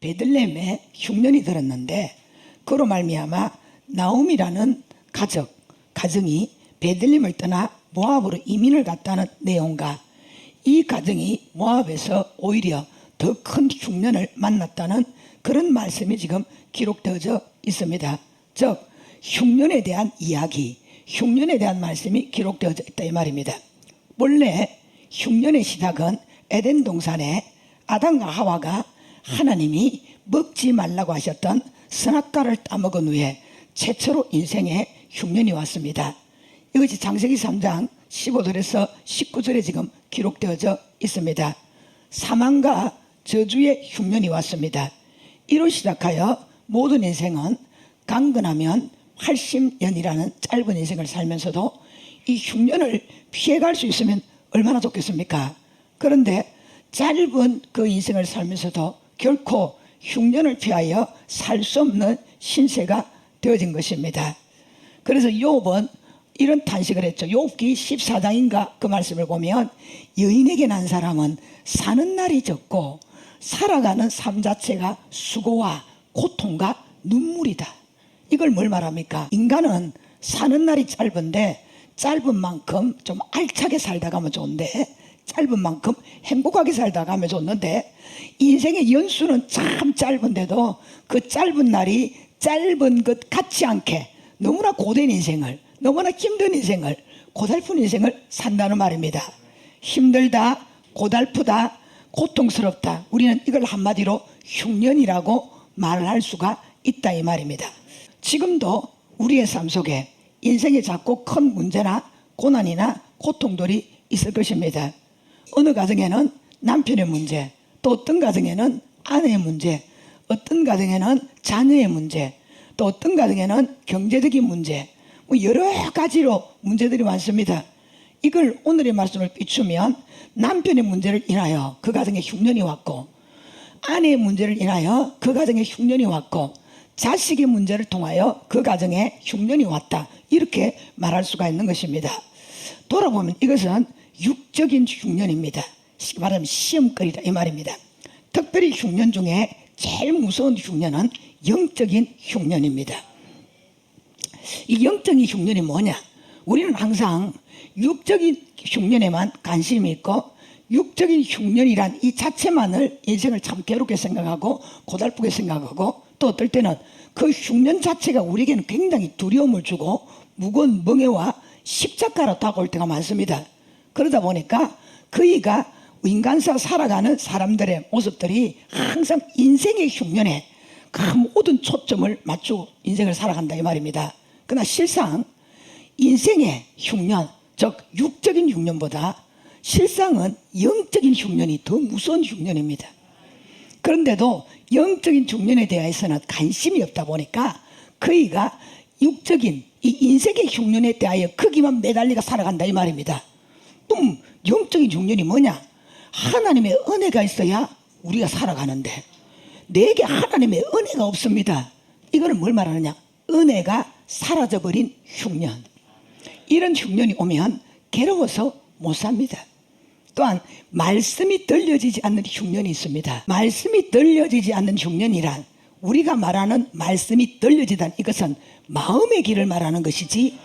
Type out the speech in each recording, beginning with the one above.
베들레헴에 흉년이 들었는데 그로 말미암아 나옴이라는 가정이 베들레헴을 떠나 모압으로 이민을 갔다는 내용과 이 가정이 모압에서 오히려 더 큰 흉년을 만났다는 그런 말씀이 지금 기록되어져 있습니다. 즉 흉년에 대한 이야기, 흉년에 대한 말씀이 기록되어져 있다 이 말입니다. 원래 흉년의 시작은 에덴 동산에 아담과 하와가 하나님이 먹지 말라고 하셨던 선악과를 따먹은 후에 최초로 인생에 흉년이 왔습니다. 이것이 창세기 3장 15절에서 19절에 지금 기록되어져 있습니다. 사망과 저주의 흉년이 왔습니다. 이로 시작하여 모든 인생은 강건하면 80년이라는 짧은 인생을 살면서도 이 흉년을 피해갈 수 있으면 얼마나 좋겠습니까? 그런데 짧은 그 인생을 살면서도 결코 흉년을 피하여 살 수 없는 신세가 되어진 것입니다. 그래서 욥은 이런 탄식을 했죠. 욥기 14장인가 그 말씀을 보면 여인에게 난 사람은 사는 날이 적고 살아가는 삶 자체가 수고와 고통과 눈물이다. 이걸 뭘 말합니까? 인간은 사는 날이 짧은데 짧은 만큼 좀 알차게 살다 가면 좋은데 짧은 만큼 행복하게 살다 가면 좋는데 인생의 연수는 참 짧은데도 그 짧은 날이 짧은 것 같지 않게 너무나 고된 인생을, 너무나 힘든 인생을, 고달픈 인생을 산다는 말입니다. 힘들다, 고달프다, 고통스럽다. 우리는 이걸 한마디로 흉년이라고 말을 할 수가 있다 이 말입니다. 지금도 우리의 삶 속에 인생에 작고 큰 문제나 고난이나 고통들이 있을 것입니다. 어느 가정에는 남편의 문제, 또 어떤 가정에는 아내의 문제, 어떤 가정에는 자녀의 문제, 또 어떤 가정에는 경제적인 문제, 여러 가지로 문제들이 많습니다. 이걸 오늘의 말씀을 비추면 남편의 문제를 인하여 그 가정에 흉년이 왔고, 아내의 문제를 인하여 그 가정에 흉년이 왔고, 자식의 문제를 통하여 그 가정에 흉년이 왔다, 이렇게 말할 수가 있는 것입니다. 돌아보면 이것은 육적인 흉년입니다. 말하면 시험거리다 이 말입니다. 특별히 흉년 중에 제일 무서운 흉년은 영적인 흉년입니다. 이 영적인 흉년이 뭐냐? 우리는 항상 육적인 흉년에만 관심이 있고 육적인 흉년이란 이 자체만을 인생을 참 괴롭게 생각하고 고달프게 생각하고 또 어떨 때는 그 흉년 자체가 우리에게는 굉장히 두려움을 주고 무거운 멍에와 십자가로 다가올 때가 많습니다. 그러다 보니까 그이가 인간사 살아가는 사람들의 모습들이 항상 인생의 흉년에 그 모든 초점을 맞추고 인생을 살아간다 이 말입니다. 그러나 실상 인생의 흉년, 즉 육적인 흉년보다 실상은 영적인 흉년이 더 무서운 흉년입니다. 그런데도 영적인 흉년에 대해서는 관심이 없다 보니까 그이가 육적인 이 인생의 흉년에 대하여 거기만 매달리가 살아간다 이 말입니다. 또 영적인 흉년이 뭐냐? 하나님의 은혜가 있어야 우리가 살아가는데 내게 하나님의 은혜가 없습니다. 이거는 뭘 말하느냐? 은혜가 사라져버린 흉년. 이런 흉년이 오면 괴로워서 못 삽니다. 또한 말씀이 들려지지 않는 흉년이 있습니다. 말씀이 들려지지 않는 흉년이란 우리가 말하는 말씀이 들려지다는 이것은 마음의 길을 말하는 것이지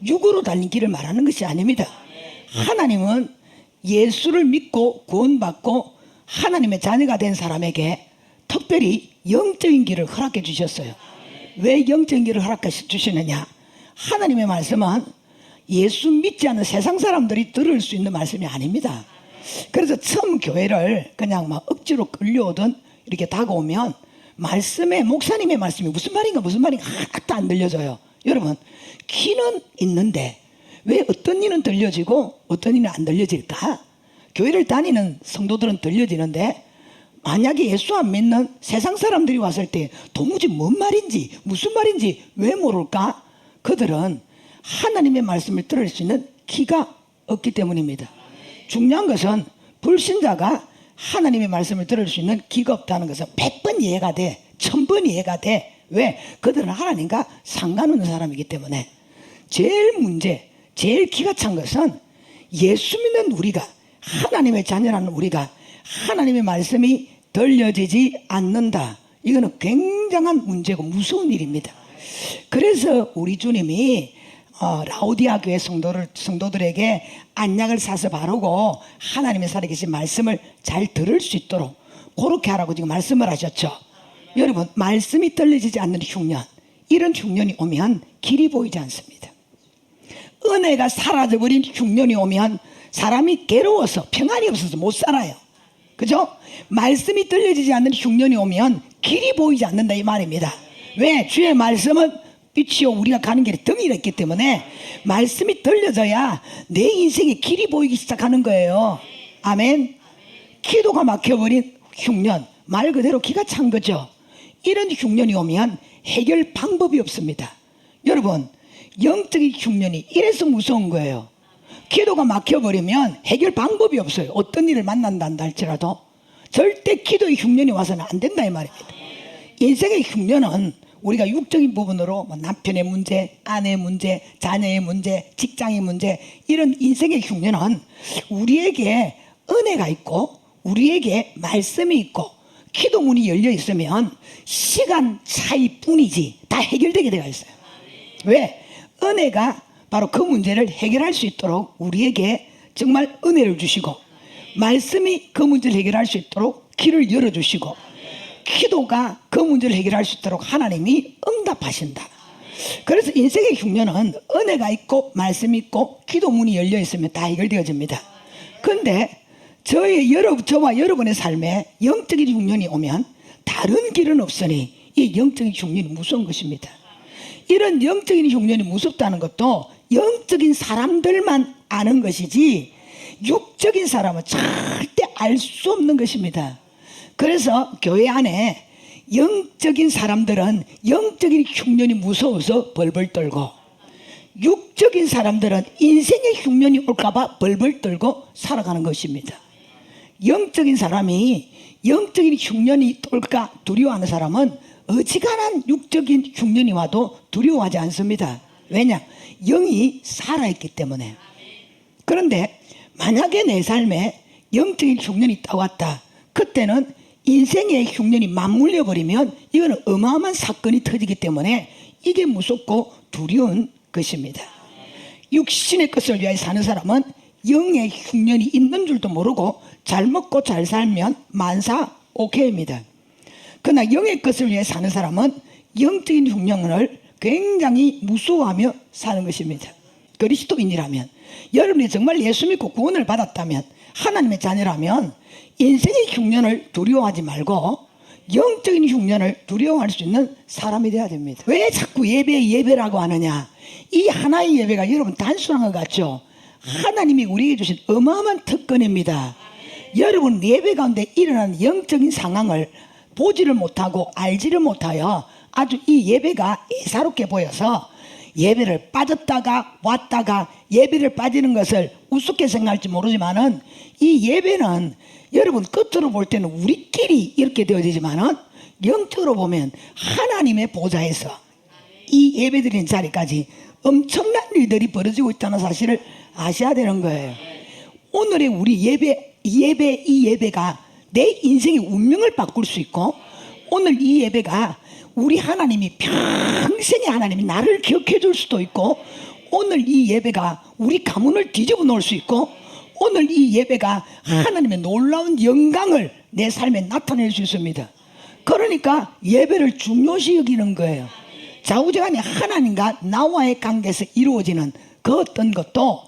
육으로 달린 길을 말하는 것이 아닙니다. 하나님은 예수를 믿고 구원받고 하나님의 자녀가 된 사람에게 특별히 영적인 길을 허락해 주셨어요. 왜 영적인 길을 허락해 주시느냐? 하나님의 말씀은 예수 믿지 않는 세상 사람들이 들을 수 있는 말씀이 아닙니다. 그래서 처음 교회를 그냥 막 억지로 끌려오던 이렇게 다가오면 말씀에 목사님의 말씀이 무슨 말인가 하나도 안 들려져요. 여러분 귀는 있는데 왜 어떤 일은 들려지고 어떤 일은 안 들려질까? 교회를 다니는 성도들은 들려지는데 만약에 예수 안 믿는 세상 사람들이 왔을 때 도무지 뭔 말인지 무슨 말인지 왜 모를까? 그들은 하나님의 말씀을 들을 수 있는 귀가 없기 때문입니다. 중요한 것은 불신자가 하나님의 말씀을 들을 수 있는 귀가 없다는 것은 100번 이해가 돼, 1000번 이해가 돼. 왜? 그들은 하나님과 상관없는 사람이기 때문에. 제일 기가 찬 것은 예수 믿는 우리가, 하나님의 자녀라는 우리가 하나님의 말씀이 들려지지 않는다. 이거는 굉장한 문제고 무서운 일입니다. 그래서 우리 주님이 라오디아 교회 성도들에게 안약을 사서 바르고 하나님의 살아계신 말씀을 잘 들을 수 있도록 그렇게 하라고 지금 말씀을 하셨죠. 여러분, 말씀이 들려지지 않는 흉년, 이런 흉년이 오면 길이 보이지 않습니다. 은혜가 사라져버린 흉년이 오면 사람이 괴로워서 평안이 없어서 못 살아요. 그죠? 말씀이 들려지지 않는 흉년이 오면 길이 보이지 않는다 이 말입니다. 왜? 주의 말씀은 빛이요 우리가 가는 길에 등이라 있기 때문에 말씀이 들려져야 내 인생에 길이 보이기 시작하는 거예요. 아멘. 기도가 막혀버린 흉년, 말 그대로 기가 찬 거죠. 이런 흉년이 오면 해결 방법이 없습니다. 여러분, 영적인 흉년이 이래서 무서운 거예요. 기도가 막혀버리면 해결 방법이 없어요. 어떤 일을 만난다 할지라도 절대 기도의 흉년이 와서는 안 된다 이 말입니다. 인생의 흉년은 우리가 육적인 부분으로 남편의 문제, 아내의 문제, 자녀의 문제, 직장의 문제, 이런 인생의 흉년은 우리에게 은혜가 있고 우리에게 말씀이 있고 기도문이 열려 있으면 시간 차이뿐이지 다 해결되게 되어 있어요. 왜? 은혜가 바로 그 문제를 해결할 수 있도록 우리에게 정말 은혜를 주시고 말씀이 그 문제를 해결할 수 있도록 길을 열어주시고 기도가 그 문제를 해결할 수 있도록 하나님이 응답하신다. 그래서 인생의 흉년은 은혜가 있고 말씀이 있고 기도문이 열려 있으면 다 해결되어집니다. 그런데 저와 여러분의 삶에 영적인 흉년이 오면 다른 길은 없으니 이 영적인 흉년이 무서운 것입니다. 이런 영적인 흉년이 무섭다는 것도 영적인 사람들만 아는 것이지 육적인 사람은 절대 알 수 없는 것입니다. 그래서 교회 안에 영적인 사람들은 영적인 흉년이 무서워서 벌벌 떨고 육적인 사람들은 인생의 흉년이 올까봐 벌벌 떨고 살아가는 것입니다. 영적인 사람이 영적인 흉년이 올까 두려워하는 사람은 어지간한 육적인 흉년이 와도 두려워하지 않습니다. 왜냐? 영이 살아있기 때문에. 그런데 만약에 내 삶에 영적인 흉년이 따왔다. 그때는 인생의 흉년이 맞물려 버리면 이거는 어마어마한 사건이 터지기 때문에 이게 무섭고 두려운 것입니다. 육신의 것을 위하여 사는 사람은 영의 흉년이 있는 줄도 모르고 잘 먹고 잘 살면 만사 오케이입니다. 그러나 영의 것을 위해 사는 사람은 영적인 흉년을 굉장히 무서워하며 사는 것입니다. 그리스도인이라면, 여러분이 정말 예수 믿고 구원을 받았다면, 하나님의 자녀라면 인생의 흉년을 두려워하지 말고 영적인 흉년을 두려워할 수 있는 사람이 되어야 됩니다. 왜 자꾸 예배라고 하느냐? 이 하나의 예배가 여러분 단순한 것 같죠? 하나님이 우리에게 주신 어마어마한 특권입니다. 여러분 예배 가운데 일어나는 영적인 상황을 보지를 못하고 알지를 못하여 아주 이 예배가 예사롭게 보여서 예배를 빠졌다가 왔다가 예배를 빠지는 것을 우습게 생각할지 모르지만은 이 예배는 여러분 끝으로 볼 때는 우리끼리 이렇게 되어지지만은 영적으로 보면 하나님의 보좌에서 이 예배드리는 자리까지 엄청난 일들이 벌어지고 있다는 사실을 아셔야 되는 거예요. 오늘의 우리 이 예배가 내 인생의 운명을 바꿀 수 있고 오늘 이 예배가 우리 하나님이 평생의 하나님이 나를 기억해 줄 수도 있고 오늘 이 예배가 우리 가문을 뒤집어 놓을 수 있고 오늘 이 예배가 하나님의 놀라운 영광을 내 삶에 나타낼 수 있습니다. 그러니까 예배를 중요시 여기는 거예요. 좌우지간에 하나님과 나와의 관계에서 이루어지는 그 어떤 것도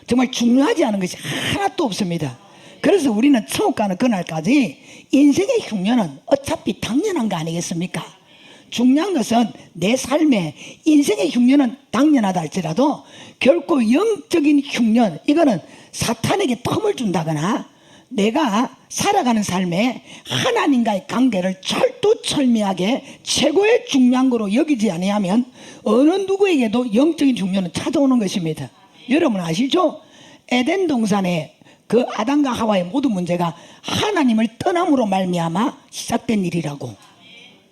정말 중요하지 않은 것이 하나도 없습니다. 그래서 우리는 천국 가는 그날까지 인생의 흉년은 어차피 당연한 거 아니겠습니까? 중요한 것은 내 삶에 인생의 흉년은 당연하다 할지라도 결코 영적인 흉년, 이거는 사탄에게 덤을 준다거나 내가 살아가는 삶에 하나님과의 관계를 철두철미하게 최고의 중요한 거로 여기지 아니하면 어느 누구에게도 영적인 흉년은 찾아오는 것입니다. 여러분 아시죠? 에덴 동산에 그 아담과 하와의 모든 문제가 하나님을 떠남으로 말미암아 시작된 일이라고.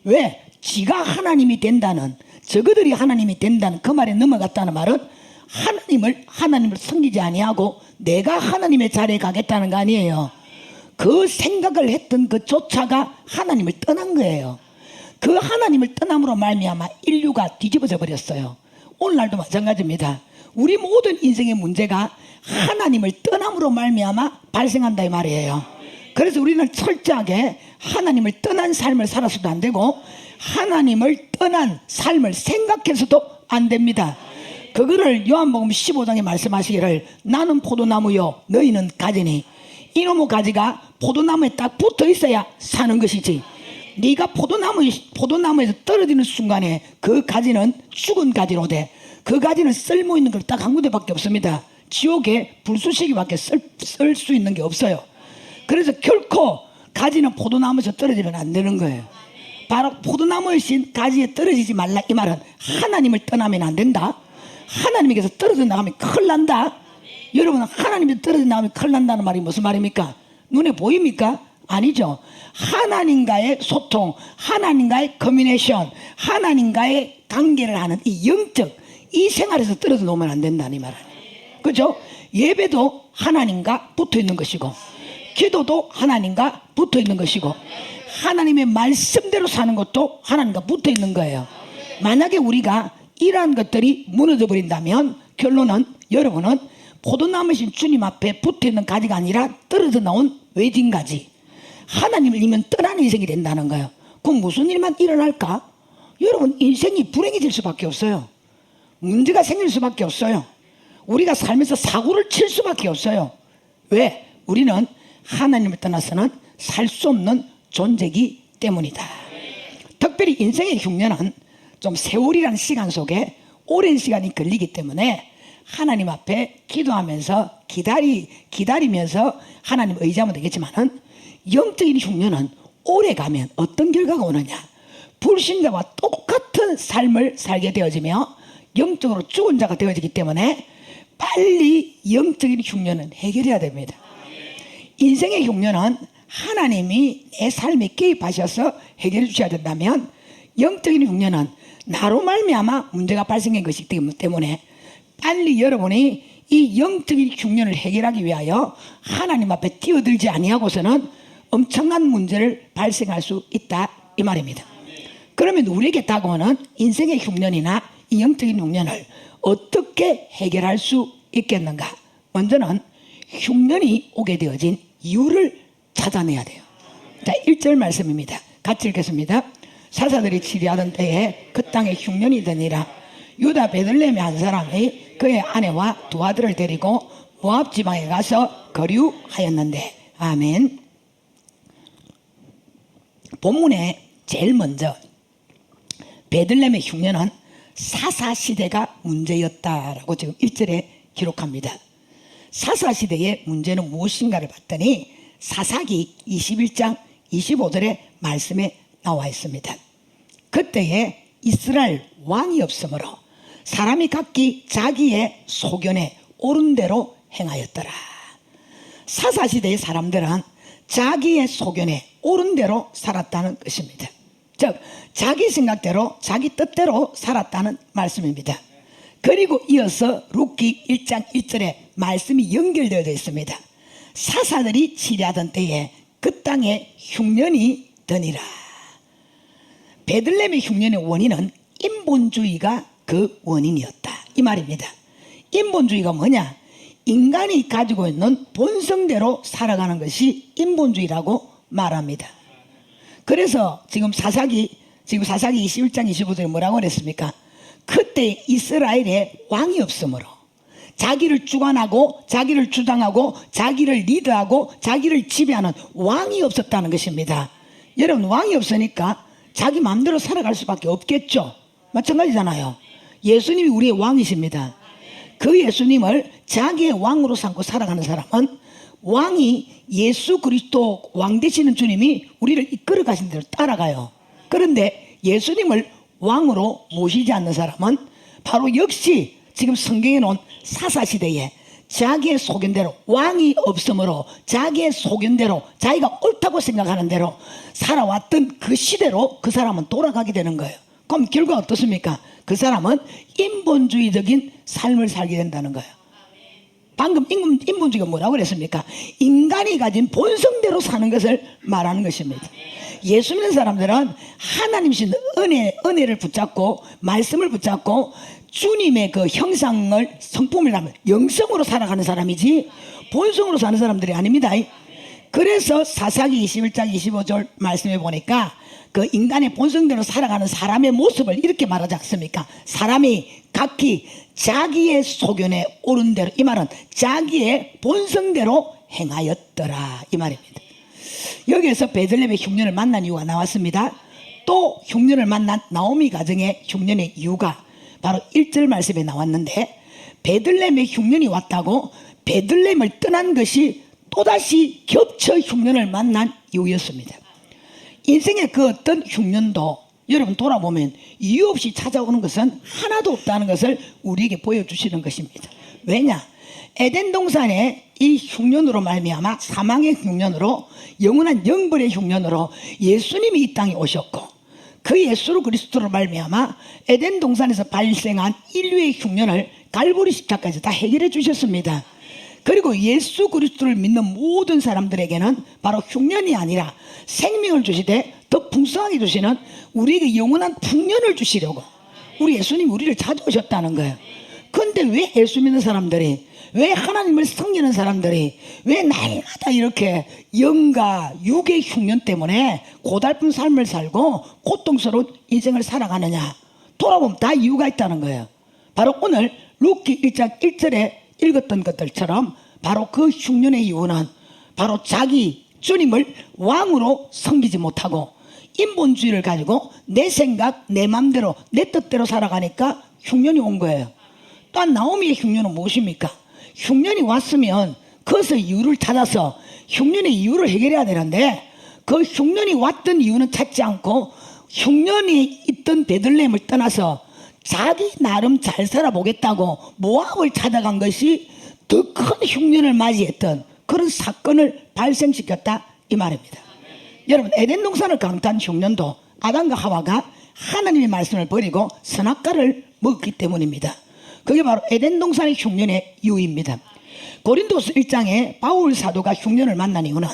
왜? 지가 하나님이 된다는, 저그들이 하나님이 된다는 그 말에 넘어갔다는 말은 하나님을 섬기지 아니하고 내가 하나님의 자리에 가겠다는 거 아니에요. 그 생각을 했던 그 조차가 하나님을 떠난 거예요. 그 하나님을 떠남으로 말미암아 인류가 뒤집어져 버렸어요. 오늘날도 마찬가지입니다. 우리 모든 인생의 문제가 하나님을 떠남으로 말미암아 발생한다 이 말이에요. 그래서 우리는 철저하게 하나님을 떠난 삶을 살아서도 안 되고 하나님을 떠난 삶을 생각해서도 안 됩니다. 그거를 요한복음 15장에 말씀하시기를 나는 포도나무요 너희는 가지니 이놈의 가지가 포도나무에 딱 붙어 있어야 사는 것이지 네가 포도나무에서 떨어지는 순간에 그 가지는 죽은 가지로 돼. 그 가지는 쓸모 있는 걸 딱 한 군데밖에 없습니다. 지옥에 불쑤시기밖에 쓸 수 있는 게 없어요. 그래서 결코 가지는 포도나무에서 떨어지면 안 되는 거예요. 바로 포도나무의 신 가지에 떨어지지 말라 이 말은 하나님을 떠나면 안 된다. 하나님에게서 떨어져 나가면 큰일 난다. 여러분은 하나님에서 떨어져 나가면 큰일 난다는 말이 무슨 말입니까? 눈에 보입니까? 아니죠. 하나님과의 소통, 하나님과의 커뮤니케이션, 하나님과의 관계를 하는 이 영적 이 생활에서 떨어져 놓으면 안 된다는 이 말 아니에요. 그죠? 예배도 하나님과 붙어 있는 것이고 기도도 하나님과 붙어 있는 것이고 하나님의 말씀대로 사는 것도 하나님과 붙어 있는 거예요. 만약에 우리가 이러한 것들이 무너져 버린다면 결론은 여러분은 포도나무신 주님 앞에 붙어 있는 가지가 아니라 떨어져 나온 외진 가지 하나님을 이면 떠나는 인생이 된다는 거예요. 그럼 무슨 일만 일어날까? 여러분 인생이 불행해질 수밖에 없어요. 문제가 생길 수밖에 없어요. 우리가 살면서 사고를 칠 수밖에 없어요. 왜? 우리는 하나님을 떠나서는 살 수 없는 존재이기 때문이다. 특별히 인생의 흉년은 좀 세월이라는 시간 속에 오랜 시간이 걸리기 때문에 하나님 앞에 기도하면서 기다리면서 하나님 의지하면 되겠지만은 영적인 흉년은 오래 가면 어떤 결과가 오느냐? 불신자와 똑같은 삶을 살게 되어지며 영적으로 죽은 자가 되어지기 때문에 빨리 영적인 흉년은 해결해야 됩니다. 인생의 흉년은 하나님이 내 삶에 개입하셔서 해결해 주셔야 된다면 영적인 흉년은 나로 말미암아 문제가 발생한 것이기 때문에 빨리 여러분이 이 영적인 흉년을 해결하기 위하여 하나님 앞에 뛰어들지 아니하고서는 엄청난 문제를 발생할 수 있다 이 말입니다. 그러면 우리에게 다가오는 인생의 흉년이나 이 영적인 흉년을 어떻게 해결할 수 있겠는가? 먼저는 흉년이 오게 되어진 이유를 찾아내야 돼요. 자, 1절 말씀입니다. 같이 읽겠습니다. 사사들이 치리하던 때에 그 땅에 흉년이 드니라. 유다 베들레헴의 한 사람이 그의 아내와 두 아들을 데리고 모압 지방에 가서 거류하였는데 아멘. 본문에 제일 먼저 베들레헴의 흉년은 사사시대가 문제였다라고 지금 1절에 기록합니다. 사사시대의 문제는 무엇인가를 봤더니 사사기 21장 25절의 말씀에 나와 있습니다. 그때에 이스라엘 왕이 없으므로 사람이 각기 자기의 소견에 옳은 대로 행하였더라. 사사시대의 사람들은 자기의 소견에 옳은 대로 살았다는 것입니다. 즉 자기 생각대로 자기 뜻대로 살았다는 말씀입니다. 그리고 이어서 룻기 1장 1절에 말씀이 연결되어 있습니다. 사사들이 치리하던 때에 그 땅에 흉년이 드니라. 베들레헴의 흉년의 원인은 인본주의가 그 원인이었다 이 말입니다. 인본주의가 뭐냐? 인간이 가지고 있는 본성대로 살아가는 것이 인본주의라고 말합니다. 그래서 지금 사사기 21장 25절에 뭐라고 그랬습니까? 그때 이스라엘에 왕이 없으므로 자기를 주관하고 자기를 주장하고 자기를 리드하고 자기를 지배하는 왕이 없었다는 것입니다. 여러분 왕이 없으니까 자기 마음대로 살아갈 수밖에 없겠죠. 마찬가지잖아요. 예수님이 우리의 왕이십니다. 그 예수님을 자기의 왕으로 삼고 살아가는 사람은 왕이 예수 그리스도 왕 되시는 주님이 우리를 이끌어 가신 대로 따라가요. 그런데 예수님을 왕으로 모시지 않는 사람은 바로 역시 지금 성경에 놓은 사사시대에 자기의 소견대로 왕이 없으므로 자기의 소견대로 자기가 옳다고 생각하는 대로 살아왔던 그 시대로 그 사람은 돌아가게 되는 거예요. 그럼 결과 어떻습니까? 그 사람은 인본주의적인 삶을 살게 된다는 거예요. 방금 인본주의가 뭐라고 그랬습니까? 인간이 가진 본성대로 사는 것을 말하는 것입니다. 예수 믿는 사람들은 하나님이신 은혜를 붙잡고 말씀을 붙잡고 주님의 그 형상을 성품을 하면 영성으로 살아가는 사람이지 본성으로 사는 사람들이 아닙니다. 그래서 사사기 21장 25절 말씀해 보니까 그 인간의 본성대로 살아가는 사람의 모습을 이렇게 말하지 않습니까? 사람이 각기 자기의 소견에 옳은 대로, 이 말은 자기의 본성대로 행하였더라 이 말입니다. 여기에서 베들레헴의 흉년을 만난 이유가 나왔습니다. 또 흉년을 만난 나오미 가정의 흉년의 이유가 바로 1절 말씀에 나왔는데, 베들레헴의 흉년이 왔다고 베들레헴을 떠난 것이 또다시 겹쳐 흉년을 만난 이유였습니다. 인생의 그 어떤 흉년도 여러분 돌아보면 이유 없이 찾아오는 것은 하나도 없다는 것을 우리에게 보여주시는 것입니다. 왜냐? 에덴 동산에 이 흉년으로 말미암아 사망의 흉년으로 영원한 영벌의 흉년으로 예수님이 이 땅에 오셨고, 그 예수 그리스도로 말미암아 에덴 동산에서 발생한 인류의 흉년을 갈보리 십자가에서 다 해결해 주셨습니다. 그리고 예수 그리스도를 믿는 모든 사람들에게는 바로 흉년이 아니라 생명을 주시되 더 풍성하게 주시는 우리에게 영원한 풍년을 주시려고 우리 예수님이 우리를 찾아오셨다는 거예요. 그런데 왜 예수 믿는 사람들이, 왜 하나님을 섬기는 사람들이 왜 날마다 이렇게 영과 육의 흉년 때문에 고달픈 삶을 살고 고통스러운 인생을 살아가느냐? 돌아보면 다 이유가 있다는 거예요. 바로 오늘 룻기 1장 1절에 읽었던 것들처럼 바로 그 흉년의 이유는 바로 자기 주님을 왕으로 섬기지 못하고 인본주의를 가지고 내 생각, 내 맘대로, 내 뜻대로 살아가니까 흉년이 온 거예요. 또한 나오미의 흉년은 무엇입니까? 흉년이 왔으면 그것의 이유를 찾아서 흉년의 이유를 해결해야 되는데, 그 흉년이 왔던 이유는 찾지 않고 흉년이 있던 베들레헴을 떠나서 자기 나름 잘 살아보겠다고 모압을 찾아간 것이 더 큰 흉년을 맞이했던 그런 사건을 발생시켰다 이 말입니다. 여러분, 에덴 동산을 강타한 흉년도 아담과 하와가 하나님의 말씀을 버리고 선악과를 먹었기 때문입니다. 그게 바로 에덴 동산의 흉년의 이유입니다. 고린도서 1장에 바울 사도가 흉년을 만난 이유는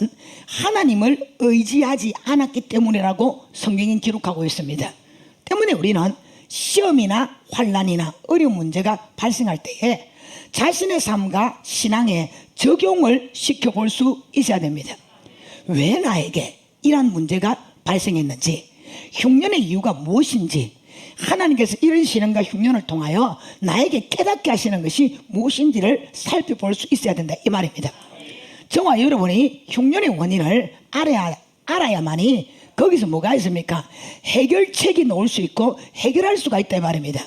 하나님을 의지하지 않았기 때문이라고 성경은 기록하고 있습니다. 때문에 우리는 시험이나 환난이나 어려운 문제가 발생할 때에 자신의 삶과 신앙에 적용을 시켜볼 수 있어야 됩니다. 왜 나에게 이러한 문제가 발생했는지, 흉년의 이유가 무엇인지, 하나님께서 이런 시련과 흉년을 통하여 나에게 깨닫게 하시는 것이 무엇인지를 살펴볼 수 있어야 된다 이 말입니다. 저와 여러분이 흉년의 원인을 알아야만이 거기서 뭐가 있습니까? 해결책이 나올 수 있고 해결할 수가 있다 이 말입니다.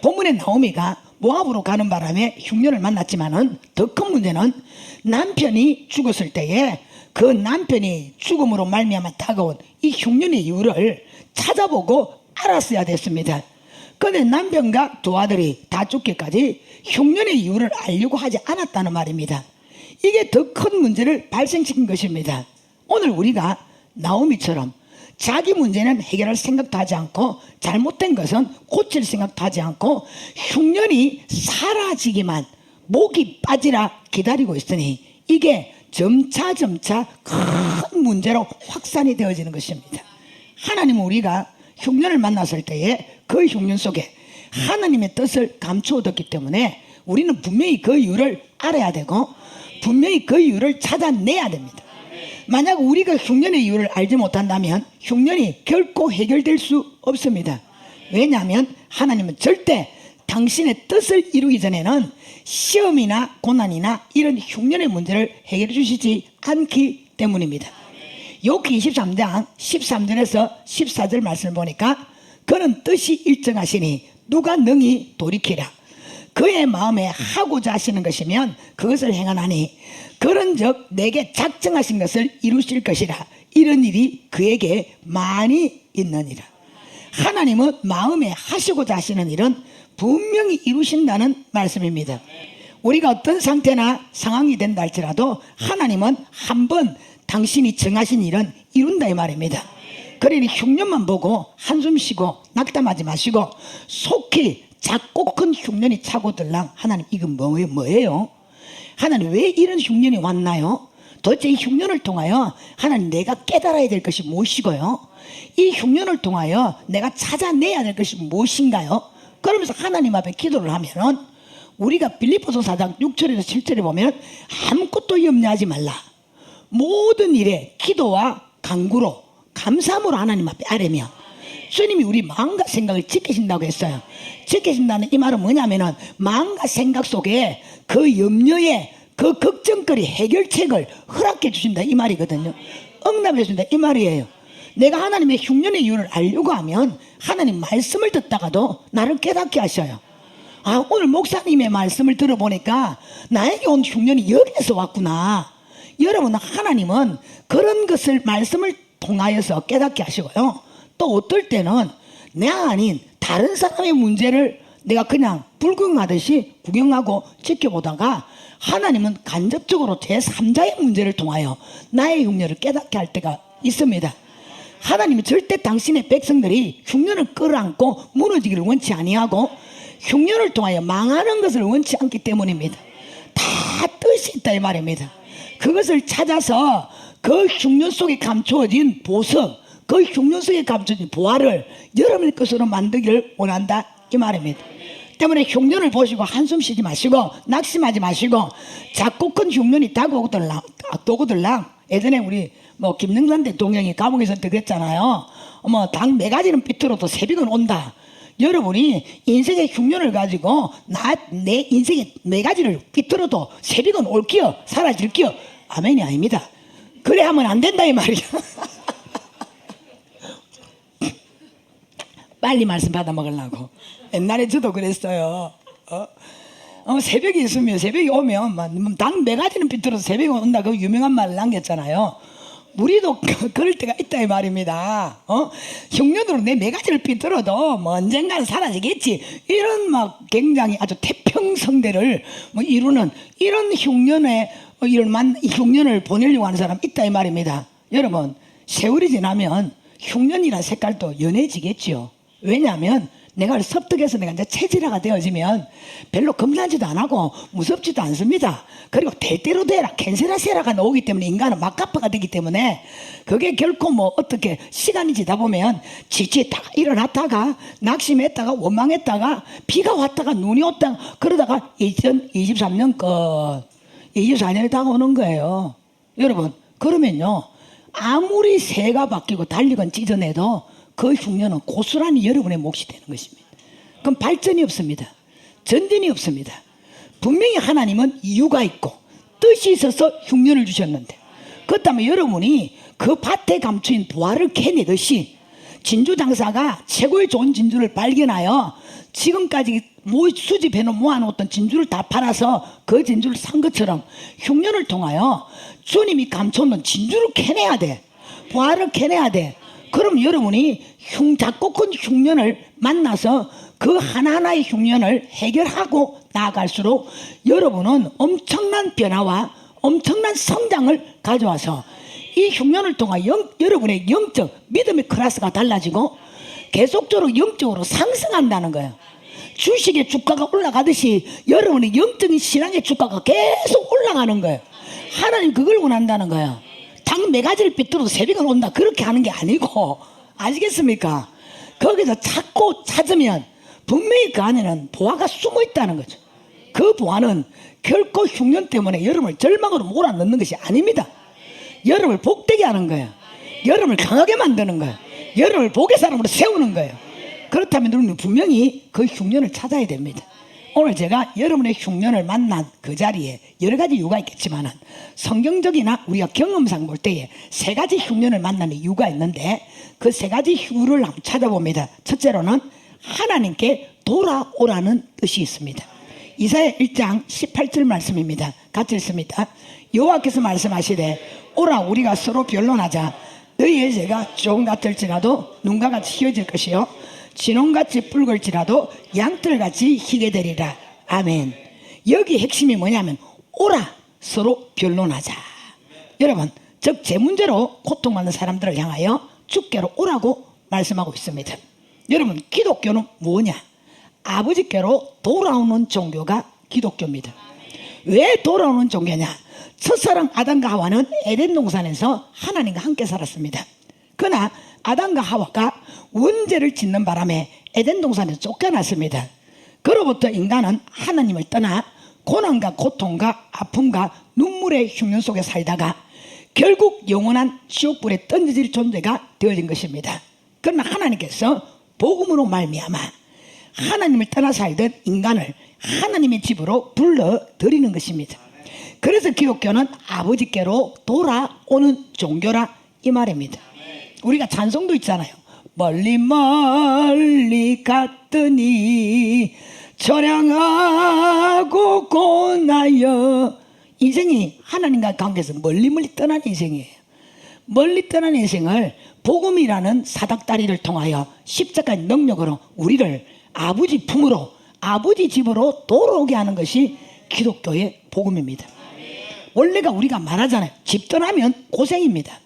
본문의 나오미가 모압으로 가는 바람에 흉년을 만났지만은 더 큰 문제는 남편이 죽었을 때에 그 남편이 죽음으로 말미암아 다가온 이 흉년의 이유를 찾아보고 알았어야 됐습니다. 그런데 남편과 두 아들이 다 죽기까지 흉년의 이유를 알려고 하지 않았다는 말입니다. 이게 더 큰 문제를 발생시킨 것입니다. 오늘 우리가 나오미처럼 자기 문제는 해결할 생각도 하지 않고 잘못된 것은 고칠 생각도 하지 않고 흉년이 사라지기만 목이 빠지라 기다리고 있으니 이게 점차 큰 문제로 확산이 되어지는 것입니다. 하나님은 우리가 흉년을 만났을 때에 그 흉년 속에 하나님의 뜻을 감추어뒀기 때문에 우리는 분명히 그 이유를 알아야 되고 분명히 그 이유를 찾아내야 됩니다. 만약 우리가 흉년의 이유를 알지 못한다면 흉년이 결코 해결될 수 없습니다. 왜냐하면 하나님은 절대 당신의 뜻을 이루기 전에는 시험이나 고난이나 이런 흉년의 문제를 해결해 주시지 않기 때문입니다. 욥기 23장 13절에서 14절 말씀을 보니까 그는 뜻이 일정하시니 누가 능히 돌이키라. 그의 마음에 하고자 하시는 것이면 그것을 행하나니 그런즉 내게 작정하신 것을 이루실 것이라. 이런 일이 그에게 많이 있느니라. 하나님은 마음에 하시고자 하시는 일은 분명히 이루신다는 말씀입니다. 우리가 어떤 상태나 상황이 된다 할지라도 하나님은 한번 당신이 정하신 일은 이룬다 이 말입니다. 그러니 흉년만 보고 한숨 쉬고 낙담하지 마시고 속히 작고 큰 흉년이 차고 들랑 하나님 이건 뭐예요? 하나님 왜 이런 흉년이 왔나요? 도대체 이 흉년을 통하여 하나님 내가 깨달아야 될 것이 무엇이고요? 이 흉년을 통하여 내가 찾아내야 될 것이 무엇인가요? 그러면서 하나님 앞에 기도를 하면은 우리가 빌립보서 4장 6절에서 7절에 보면 아무것도 염려하지 말라. 모든 일에 기도와 간구로 감사함으로 하나님 앞에 아뢰며 주님이 우리 마음과 생각을 지키신다고 했어요. 지키신다는 이 말은 뭐냐면은 마음과 생각 속에 그 염려에 그 걱정거리 해결책을 허락해 주신다 이 말이거든요. 응답해 주신다 이 말이에요. 내가 하나님의 흉년의 이유를 알려고 하면 하나님 말씀을 듣다가도 나를 깨닫게 하셔요. 아, 오늘 목사님의 말씀을 들어보니까 나에게 온 흉년이 여기에서 왔구나. 여러분, 하나님은 그런 것을 말씀을 통하여서 깨닫게 하시고요. 또 어떨 때는 내 아닌 다른 사람의 문제를 내가 그냥 불구경하듯이 구경하고 지켜보다가 하나님은 간접적으로 제3자의 문제를 통하여 나의 흉년을 깨닫게 할 때가 있습니다. 하나님은 절대 당신의 백성들이 흉년을 끌어안고 무너지기를 원치 아니하고 흉년을 통하여 망하는 것을 원치 않기 때문입니다. 다 뜻이 있다 이 말입니다. 그것을 찾아서 그 흉년 속에 감추어진 보석, 그 흉년 속에 감춰진 보화를 여러분의 것으로 만들기를 원한다 이 말입니다. 때문에 흉년을 보시고 한숨 쉬지 마시고 낙심하지 마시고 작고 큰 흉년이 다가오거들랑 예전에 우리 김영삼 대통령이 감옥에서 그랬잖아요. 당 네 가지는 삐뚤어도 새벽은 온다. 여러분이 인생의 흉년을 가지고 내 인생의 네 가지를 삐뚤어도 새벽은 올기요 사라질기요 아멘이 아닙니다. 그래 하면 안 된다 이 말이야. 빨리 말씀 받아 먹으려고. 옛날에 저도 그랬어요. 새벽이 있으면 새벽이 오면 당 네 가지는 삐뚤어도 새벽이 온다 그 유명한 말을 남겼잖아요. 우리도 그럴 때가 있다 이 말입니다. 흉년으로 내 네 가지를 삐뚤어도 언젠가는 사라지겠지. 이런 굉장히 아주 태평성대를 이루는 이런 흉년을 보내려고 하는 사람 있다 이 말입니다. 여러분, 세월이 지나면 흉년이라는 색깔도 연해지겠지요. 왜냐하면 내가 섭득해서 내가 이제 체질화가 되어지면 별로 겁나지도 안 하고 무섭지도 않습니다. 그리고 대대로 되라 캔세라세라가 나오기 때문에 인간은 막가파가 되기 때문에 그게 결코 어떻게 시간이 지다 보면 지치다가 일어났다가 낙심했다가 원망했다가 비가 왔다가 눈이 왔다가 그러다가 2023년 24년이 다가오는 거예요. 여러분, 그러면요 아무리 새가 바뀌고 달리건 찢어내도 그 흉년은 고스란히 여러분의 몫이 되는 것입니다. 그럼 발전이 없습니다. 전진이 없습니다. 분명히 하나님은 이유가 있고 뜻이 있어서 흉년을 주셨는데 그렇다면 여러분이 그 밭에 감추인 보화를 캐내듯이 진주장사가 최고의 좋은 진주를 발견하여 지금까지 수집해놓은 모아놓았던 진주를 다 팔아서 그 진주를 산 것처럼 흉년을 통하여 주님이 감춰놓은 진주를 캐내야 돼. 보화를 캐내야 돼. 그럼 여러분이 작고 큰 흉년을 만나서 그 하나하나의 흉년을 해결하고 나아갈수록 여러분은 엄청난 변화와 엄청난 성장을 가져와서 이 흉년을 통해 여러분의 영적 믿음의 클래스가 달라지고 계속적으로 영적으로 상승한다는 거예요. 주식의 주가가 올라가듯이 여러분의 영적인 신앙의 주가가 계속 올라가는 거예요. 하나님 그걸 원한다는 거예요. 당 네 가지를 삐뚤어도 새벽은 온다 그렇게 하는 게 아니고 아시겠습니까? 거기서 찾으면 분명히 그 안에는 보화가 숨어 있다는 거죠. 그 보화는 결코 흉년 때문에 여러분을 절망으로 몰아넣는 것이 아닙니다. 여러분을 복되게 하는 거예요. 여러분을 강하게 만드는 거예요. 여러분을 복의 사람으로 세우는 거예요. 그렇다면 여러분은 분명히 그 흉년을 찾아야 됩니다. 오늘 제가 여러분의 흉년을 만난 그 자리에 여러 가지 이유가 있겠지만 성경적이나 우리가 경험상 볼 때에 세 가지 흉년을 만나는 이유가 있는데 그 세 가지 이유를 한번 찾아봅니다. 첫째로는 하나님께 돌아오라는 뜻이 있습니다. 이사야 1장 18절 말씀입니다. 같이 읽습니다. 여호와께서 말씀하시되 오라 우리가 서로 변론하자. 너희의 죄가 종 같을지라도 눈과 같이 희어질 것이요 진홍같이 붉을지라도 양털같이 희게 되리라. 아멘. 여기 핵심이 뭐냐면 오라 서로 변론하자. 여러분, 즉 제 문제로 고통받는 사람들을 향하여 주께로 오라고 말씀하고 있습니다. 여러분, 기독교는 뭐냐? 아버지께로 돌아오는 종교가 기독교입니다. 왜 돌아오는 종교냐? 첫사랑 아담과 하와는 에덴 동산에서 하나님과 함께 살았습니다. 그러나 아담과 하와가 원죄를 짓는 바람에 에덴 동산에서 쫓겨났습니다. 그로부터 인간은 하나님을 떠나 고난과 고통과 아픔과 눈물의 흉년 속에 살다가 결국 영원한 지옥불에 던져질 존재가 되어진 것입니다. 그러나 하나님께서 복음으로 말미암아 하나님을 떠나 살던 인간을 하나님의 집으로 불러들이는 것입니다. 그래서 기독교는 아버지께로 돌아오는 종교라 이 말입니다. 우리가 찬송도 있잖아요. 멀리 멀리 갔더니 처량하고 고나여. 인생이 하나님과 관계에서 멀리 떠난 인생이에요. 멀리 떠난 인생을 복음이라는 사닥다리를 통하여 십자가의 능력으로 우리를 아버지 품으로, 아버지 집으로 돌아오게 하는 것이 기독교의 복음입니다. 원래가 우리가 말하잖아요. 집 떠나면 고생입니다.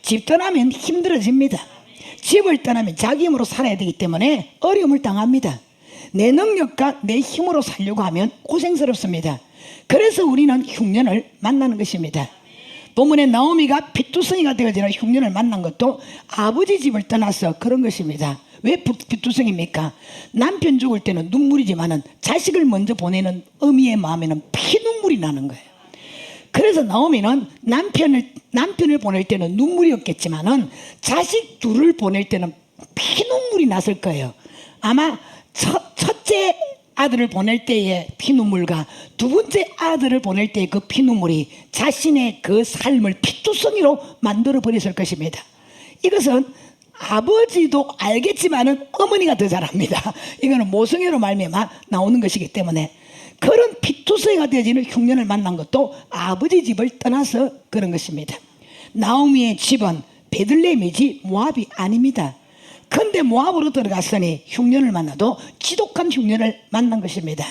집 떠나면 힘들어집니다. 집을 떠나면 자기 힘으로 살아야 되기 때문에 어려움을 당합니다. 내 능력과 내 힘으로 살려고 하면 고생스럽습니다. 그래서 우리는 흉년을 만나는 것입니다. 본문에 나오미가 피투성이가 되어지는 흉년을 만난 것도 아버지 집을 떠나서 그런 것입니다. 왜 피투성입니까? 남편 죽을 때는 눈물이지만은 자식을 먼저 보내는 어미의 마음에는 피눈물이 나는 거예요. 그래서 나오미는 남편을 보낼 때는 눈물이 없겠지만은 자식 둘을 보낼 때는 피눈물이 났을 거예요. 아마 첫째 아들을 보낼 때의 피눈물과 두 번째 아들을 보낼 때의 그 피눈물이 자신의 그 삶을 피투성이로 만들어 버렸을 것입니다. 이것은 아버지도 알겠지만은 어머니가 더 잘합니다. 이거는 모성애로 말미암아 나오는 것이기 때문에 그런 피투성이가 되어지는 흉년을 만난 것도 아버지 집을 떠나서 그런 것입니다. 나오미의 집은 베들레헴이지 모압이 아닙니다. 근데 모압으로 들어갔으니 흉년을 만나도 지독한 흉년을 만난 것입니다.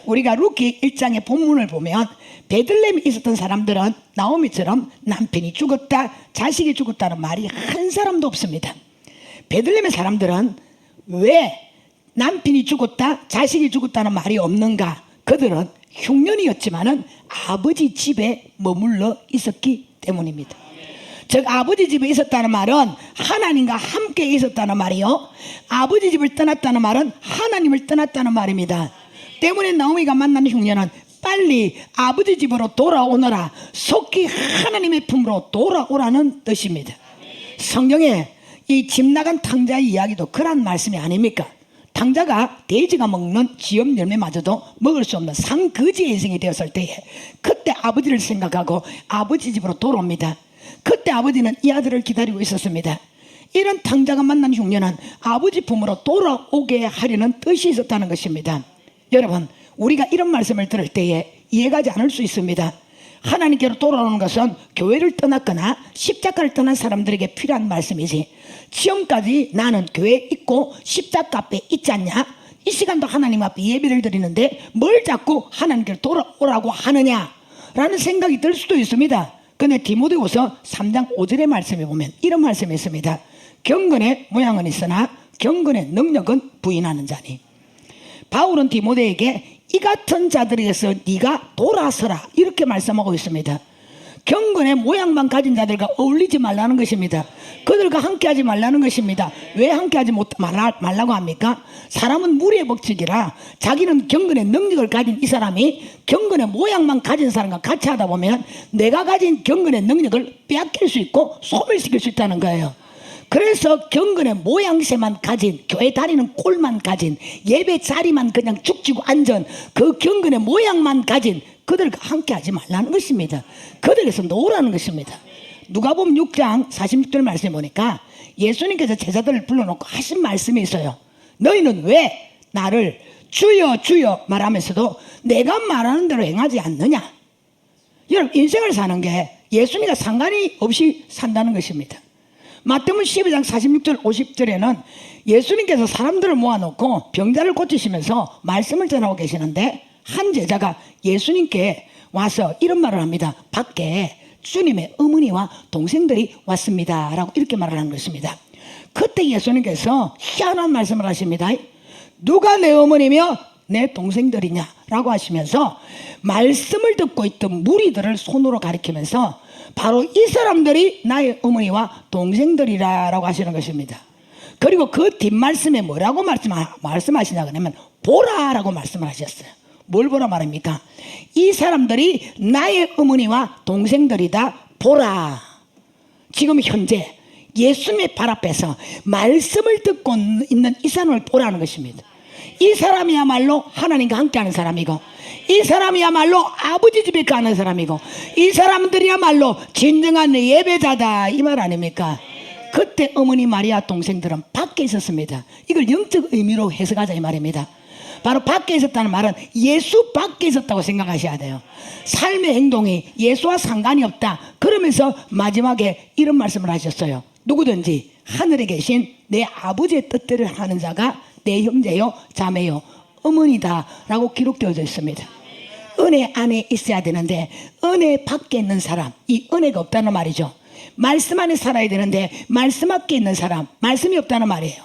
우리가 루키 1장의 본문을 보면 베들레헴에 있었던 사람들은 나오미처럼 남편이 죽었다, 자식이 죽었다는 말이 한 사람도 없습니다. 베들레헴의 사람들은 왜 남편이 죽었다, 자식이 죽었다는 말이 없는가? 그들은 흉년이었지만은 아버지 집에 머물러 있었기 때문입니다. 즉 아버지 집에 있었다는 말은 하나님과 함께 있었다는 말이요, 아버지 집을 떠났다는 말은 하나님을 떠났다는 말입니다. 때문에 나오미가 만난 흉년은 빨리 아버지 집으로 돌아오너라, 속히 하나님의 품으로 돌아오라는 뜻입니다. 성경에 이 집 나간 탕자의 이야기도 그런 말씀이 아닙니까? 탕자가 돼지가 먹는 지엽 열매마저도 먹을 수 없는 상거지의 인생이 되었을 때에 그때 아버지를 생각하고 아버지 집으로 돌아옵니다. 그때 아버지는 이 아들을 기다리고 있었습니다. 이런 탕자가 만난 흉년은 아버지 품으로 돌아오게 하려는 뜻이 있었다는 것입니다. 여러분, 우리가 이런 말씀을 들을 때에 이해가지 않을 수 있습니다. 하나님께로 돌아오는 것은 교회를 떠났거나 십자가를 떠난 사람들에게 필요한 말씀이지, 지금까지 나는 교회에 있고 십자가 앞에 있지 않냐? 이 시간도 하나님 앞에 예배를 드리는데 뭘 자꾸 하나님께로 돌아오라고 하느냐라는 생각이 들 수도 있습니다. 근데 디모데후서 3장 5절의 말씀에 보면 이런 말씀이 있습니다. 경건의 모양은 있으나 경건의 능력은 부인하는 자니. 바울은 디모데에게 이 같은 자들에게서 네가 돌아서라 이렇게 말씀하고 있습니다. 경건의 모양만 가진 자들과 어울리지 말라는 것입니다. 그들과 함께하지 말라는 것입니다. 왜 함께하지 말라고 합니까? 사람은 무리의 법칙이라 자기는 경건의 능력을 가진 이 사람이 경건의 모양만 가진 사람과 같이 하다 보면 내가 가진 경건의 능력을 빼앗길 수 있고 소멸시킬 수 있다는 거예요. 그래서 경건의 모양새만 가진, 교회 다니는 꼴만 가진, 예배 자리만 그냥 죽지고 앉은 그 경건의 모양만 가진 그들과 함께 하지 말라는 것입니다. 그들에서 놓으라는 것입니다. 누가복음 6장 46절 말씀에 보니까 예수님께서 제자들을 불러놓고 하신 말씀이 있어요. 너희는 왜 나를 주여 주여 말하면서도 내가 말하는 대로 행하지 않느냐? 여러분, 인생을 사는 게 예수님과 상관이 없이 산다는 것입니다. 마태복음 12장 46절 50절에는 예수님께서 사람들을 모아놓고 병자를 고치시면서 말씀을 전하고 계시는데 한 제자가 예수님께 와서 이런 말을 합니다. 밖에 주님의 어머니와 동생들이 왔습니다 라고 이렇게 말을 하는 것입니다. 그때 예수님께서 희한한 말씀을 하십니다. 누가 내 어머니며 내 동생들이냐라고 하시면서 말씀을 듣고 있던 무리들을 손으로 가리키면서 바로 이 사람들이 나의 어머니와 동생들이라고 하시는 것입니다. 그리고 그 뒷말씀에 뭐라고 말씀하시냐 그러면 보라라고 말씀을 하셨어요. 뭘 보라 말입니까? 이 사람들이 나의 어머니와 동생들이다 보라. 지금 현재 예수님의 발 앞에서 말씀을 듣고 있는 이 사람을 보라는 것입니다. 이 사람이야말로 하나님과 함께하는 사람이고, 이 사람이야말로 아버지 집에 가는 사람이고, 이 사람들이야말로 진정한 예배자다, 이 말 아닙니까? 그때 어머니 마리아 동생들은 밖에 있었습니다. 이걸 영적 의미로 해석하자 이 말입니다. 바로 밖에 있었다는 말은 예수 밖에 있었다고 생각하셔야 돼요. 삶의 행동이 예수와 상관이 없다. 그러면서 마지막에 이런 말씀을 하셨어요. 누구든지 하늘에 계신 내 아버지의 뜻대로 하는 자가 내 형제요 자매요 어머니다 라고 기록되어져 있습니다. 은혜 안에 있어야 되는데 은혜 밖에 있는 사람, 이 은혜가 없다는 말이죠. 말씀 안에 살아야 되는데 말씀 밖에 있는 사람, 말씀이 없다는 말이에요.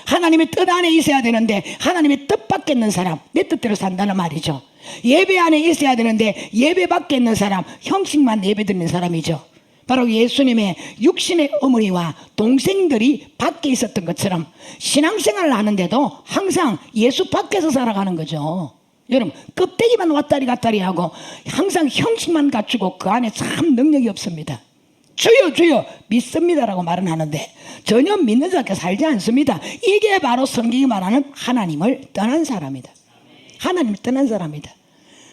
하나님의 뜻 안에 있어야 되는데 하나님의 뜻 밖에 있는 사람, 내 뜻대로 산다는 말이죠. 예배 안에 있어야 되는데 예배 밖에 있는 사람, 형식만 예배 드리는 사람이죠. 바로 예수님의 육신의 어머니와 동생들이 밖에 있었던 것처럼 신앙생활을 하는데도 항상 예수 밖에서 살아가는 거죠. 여러분, 껍데기만 왔다리 갔다리 하고 항상 형식만 갖추고 그 안에 참 능력이 없습니다. 주여 주여 믿습니다라고 말은 하는데 전혀 믿는 자께 살지 않습니다. 이게 바로 성경이 말하는 하나님을 떠난 사람이다. 하나님을 떠난 사람이다.